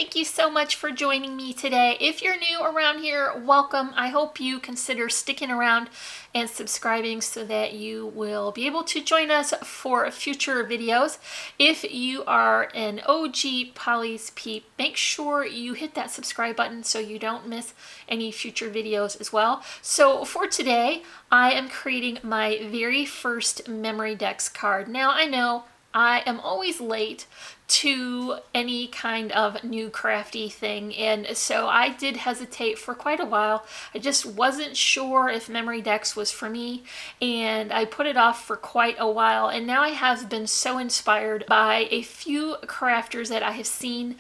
Thank you so much for joining me today. If you're new around here, welcome. I hope you consider sticking around and subscribing so that you will be able to join us for future videos. If you are an OG Polly's Peep, make sure you hit that subscribe button so you don't miss any future videos as well. So for today, I am creating my very first Memorydex card. Now I know I am always late to any kind of new crafty thing, and so I did hesitate for quite a while. I just wasn't sure if Memorydex was for me, and I put it off for quite a while, and now I have been so inspired by a few crafters that I have seen,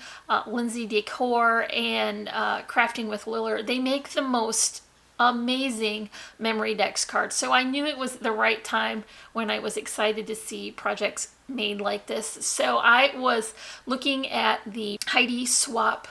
Lindsay Decor and Crafting with Liller. They make the most amazing Memorydex cards, so I knew it was the right time when I was excited to see projects made like this. So I was looking at the Heidi Swap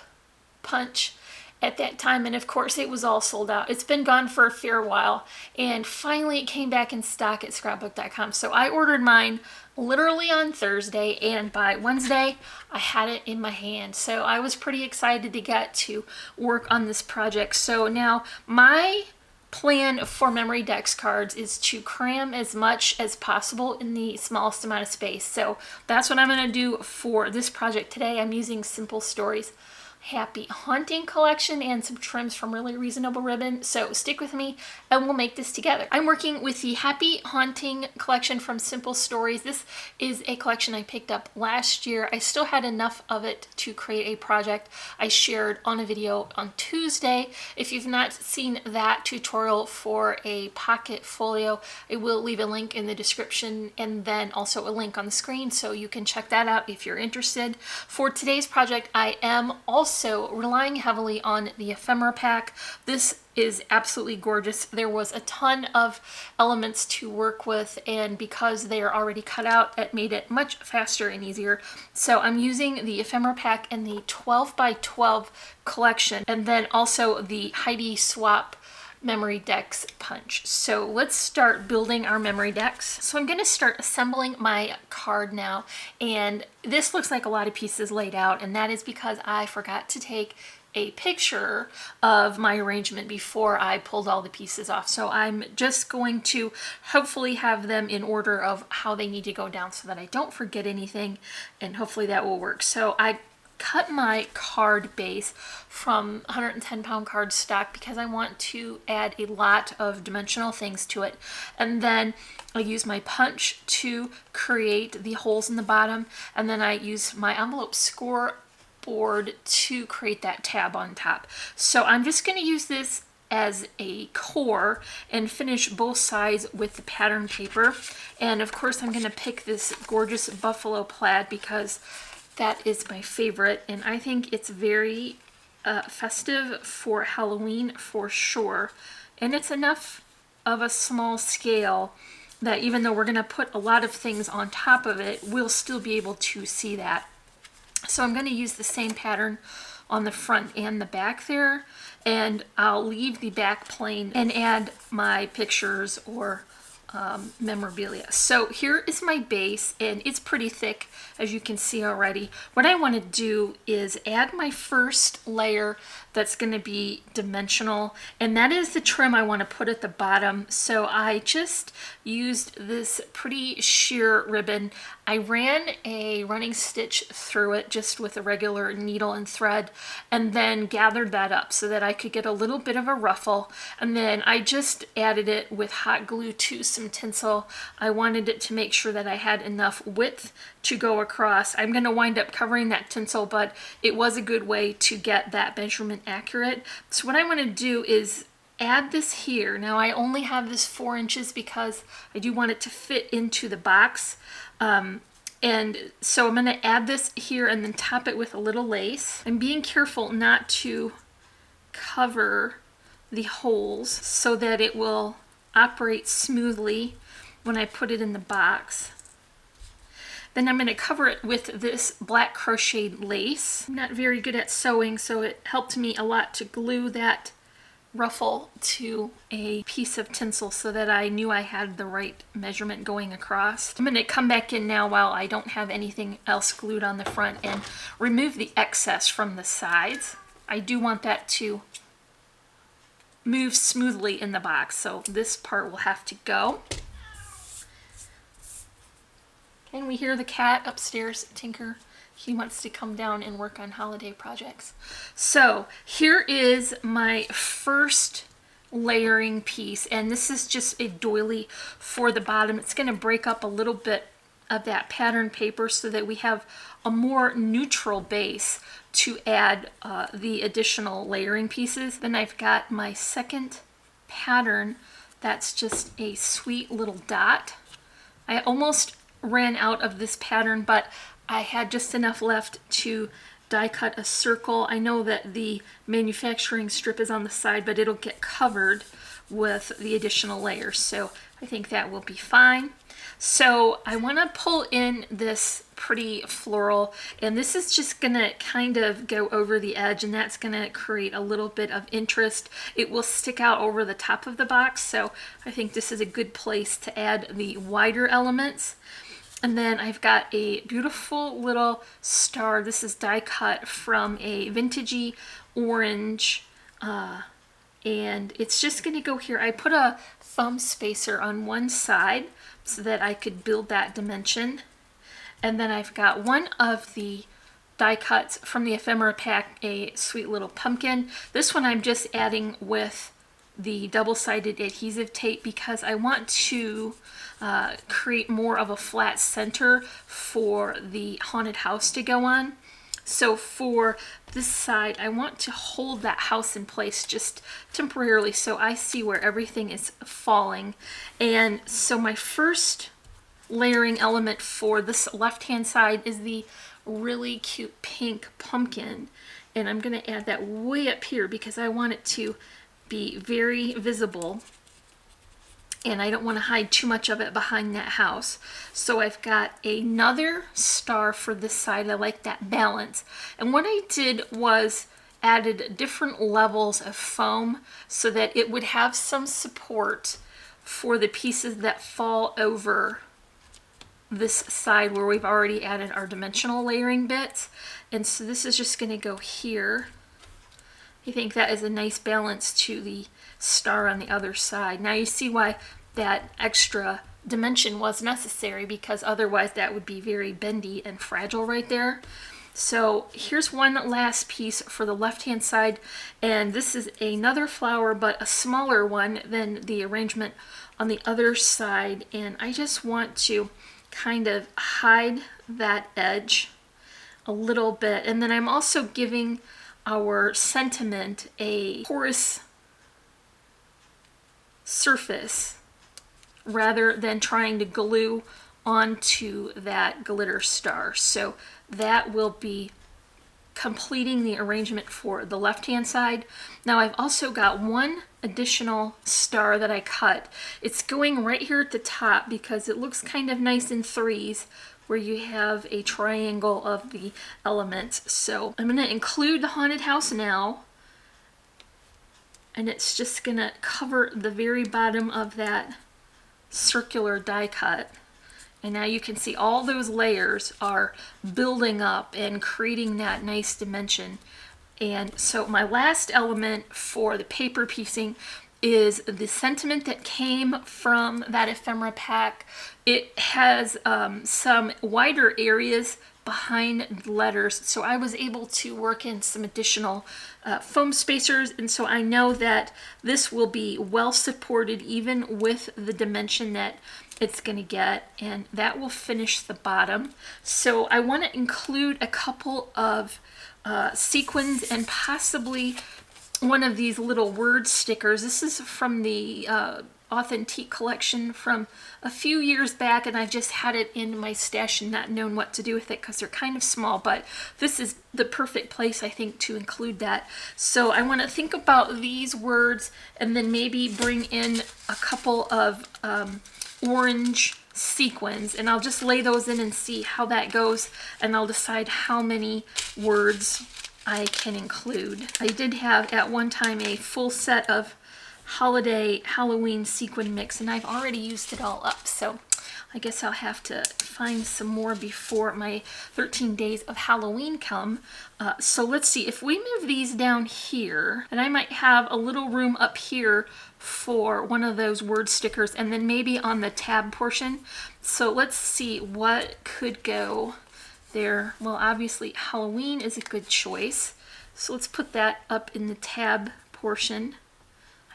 punch at that time, and of course it was all sold out. It's been gone for a fair while, and finally it came back in stock at scrapbook.com. So I ordered mine literally on Thursday, and by Wednesday I had it in my hand. So I was pretty excited to get to work on this project. So now my plan for Memorydex cards is to cram as much as possible in the smallest amount of space. So that's what I'm going to do for this project today. I'm using Simple Stories Happy Haunting collection and some trims from Really Reasonable Ribbon, so stick with me and we'll make this together. I'm working with the Happy Haunting collection from Simple Stories. This is a collection I picked up last year. I still had enough of it to create a project I shared on a video on Tuesday. If you've not seen that tutorial for a pocket folio, I will leave a link in the description and then also a link on the screen so you can check that out if you're interested. For today's project, I am also relying heavily on the ephemera pack. This is absolutely gorgeous. There was a ton of elements to work with, and because they are already cut out, it made it much faster and easier. So I'm using the ephemera pack in the 12 by 12 collection, and then also the Heidi Swap Memorydex punch. So let's start building our Memorydex. So I'm going to start assembling my card now, and this looks like a lot of pieces laid out, and that is because I forgot to take a picture of my arrangement before I pulled all the pieces off. So I'm just going to hopefully have them in order of how they need to go down so that I don't forget anything, and hopefully that will work. So I cut my card base from 110-pound cardstock because I want to add a lot of dimensional things to it, and then I use my punch to create the holes in the bottom, and then I use my envelope score board to create that tab on top. So I'm just going to use this as a core and finish both sides with the pattern paper. And of course I'm going to pick this gorgeous buffalo plaid because that is my favorite, and I think it's very festive for Halloween for sure. And it's enough of a small scale that even though we're going to put a lot of things on top of it, we'll still be able to see that. So I'm going to use the same pattern on the front and the back there, and I'll leave the back plain and add my pictures or memorabilia. So here is my base, and it's pretty thick as you can see already. What I want to do is add my first layer that's going to be dimensional, and that is the trim I want to put at the bottom. So I just used this pretty sheer ribbon. I ran a running stitch through it just with a regular needle and thread, and then gathered that up so that I could get a little bit of a ruffle, and then I just added it with hot glue to some tinsel. I wanted it to make sure that I had enough width to go across. I'm going to wind up covering that tinsel, but it was a good way to get that measurement accurate. So what I want to do is add this here. Now I only have this 4 inches because I do want it to fit into the box. And so I'm going to add this here and then top it with a little lace. I'm being careful not to cover the holes so that it will operate smoothly when I put it in the box. Then I'm going to cover it with this black crocheted lace. I'm not very good at sewing, so it helped me a lot to glue that ruffle to a piece of tinsel so that I knew I had the right measurement going across. I'm going to come back in now while I don't have anything else glued on the front and remove the excess from the sides. I do want that to move smoothly in the box, so this part will have to go. Can we hear the cat upstairs, Tinker? He wants to come down and work on holiday projects. So here is my first layering piece, and this is just a doily for the bottom. It's going to break up a little bit of that pattern paper so that we have a more neutral base to add the additional layering pieces. Then I've got my second pattern that's just a sweet little dot. I almost ran out of this pattern, but I had just enough left to die cut a circle. I know that the manufacturing strip is on the side, but it'll get covered with the additional layers, so I think that will be fine. So I want to pull in this pretty floral, and this is just gonna kind of go over the edge, and that's gonna create a little bit of interest. It will stick out over the top of the box, so I think this is a good place to add the wider elements. And then I've got a beautiful little star. This is die cut from a vintagey orange, and it's just going to go here. I put a thumb spacer on one side so that I could build that dimension. And then I've got one of the die cuts from the ephemera pack, a sweet little pumpkin. This one I'm just adding with the double-sided adhesive tape because I want to create more of a flat center for the haunted house to go on. So for this side, I want to hold that house in place just temporarily so I see where everything is falling. And so my first layering element for this left-hand side is the really cute pink pumpkin. And I'm going to add that way up here because I want it to be very visible, and I don't want to hide too much of it behind that house. So I've got another star for this side. I like that balance. And what I did was added different levels of foam so that it would have some support for the pieces that fall over this side where we've already added our dimensional layering bits. And so this is just going to go here. I think that is a nice balance to the star on the other side. Now you see why that extra dimension was necessary, because otherwise that would be very bendy and fragile right there. So here's one last piece for the left-hand side, and this is another flower, but a smaller one than the arrangement on the other side. And I just want to kind of hide that edge a little bit. And then I'm also giving our sentiment a porous surface rather than trying to glue onto that glitter star. So that will be completing the arrangement for the left-hand side. Now I've also got one additional star that I cut. It's going right here at the top because it looks kind of nice in threes where you have a triangle of the elements. So I'm going to include the haunted house now, and it's just going to cover the very bottom of that circular die cut. And now you can see all those layers are building up and creating that nice dimension. And so my last element for the paper piecing is the sentiment that came from that ephemera pack. It has some wider areas behind the letters, so I was able to work in some additional foam spacers, and so I know that this will be well supported even with the dimension that it's going to get, and that will finish the bottom. So I want to include a couple of sequins and possibly one of these little word stickers. This is from the Authentique collection from a few years back, and I just had it in my stash and not known what to do with it because they're kind of small, but this is the perfect place, I think, to include that. So I want to think about these words and then maybe bring in a couple of orange sequins, and I'll just lay those in and see how that goes, and I'll decide how many words I can include. I did have at one time a full set of holiday Halloween sequin mix, and I've already used it all up, so I guess I'll have to find some more before my 13 days of Halloween come. So let's see, if we move these down here, and I might have a little room up here for one of those word stickers, and then maybe on the tab portion. So let's see what could go there. Well, obviously Halloween is a good choice, so let's put that up in the tab portion.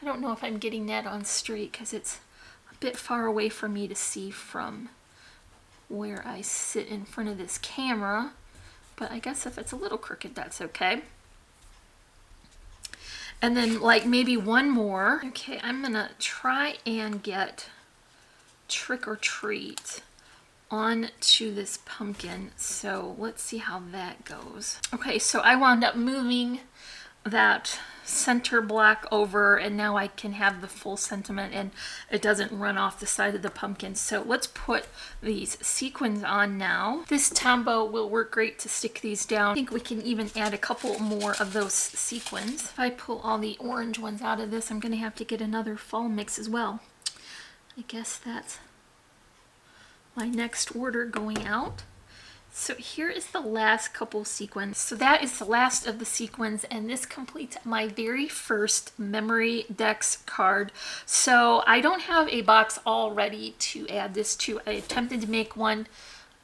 I don't know if I'm getting that on straight because it's a bit far away for me to see from where I sit in front of this camera, but I guess if it's a little crooked, that's okay. And then like maybe one more. Okay, I'm gonna try and get Trick or Treat onto this pumpkin, so let's see how that goes. Okay, so I wound up moving that center black over, and now I can have the full sentiment and it doesn't run off the side of the pumpkin. So let's put these sequins on now. This Tombow will work great to stick these down. I think we can even add a couple more of those sequins. If I pull all the orange ones out of this, I'm gonna have to get another fall mix as well. I guess that's my next order going out. So here is the last couple sequins. So that is the last of the sequins, and this completes my very first Memorydex card. So I don't have a box all ready to add this to. I attempted to make one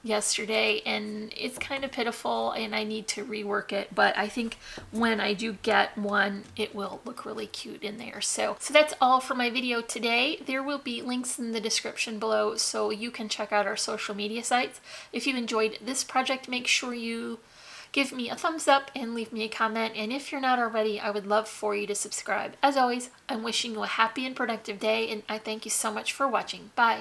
yesterday and it's kind of pitiful and I need to rework it, but I think when I do get one it will look really cute in there. So that's all for my video today. There will be links in the description below so you can check out our social media sites. If you enjoyed this project, make sure you give me a thumbs up and leave me a comment, and if you're not already, I would love for you to subscribe. As always, I'm wishing you a happy and productive day, and I thank you so much for watching. Bye.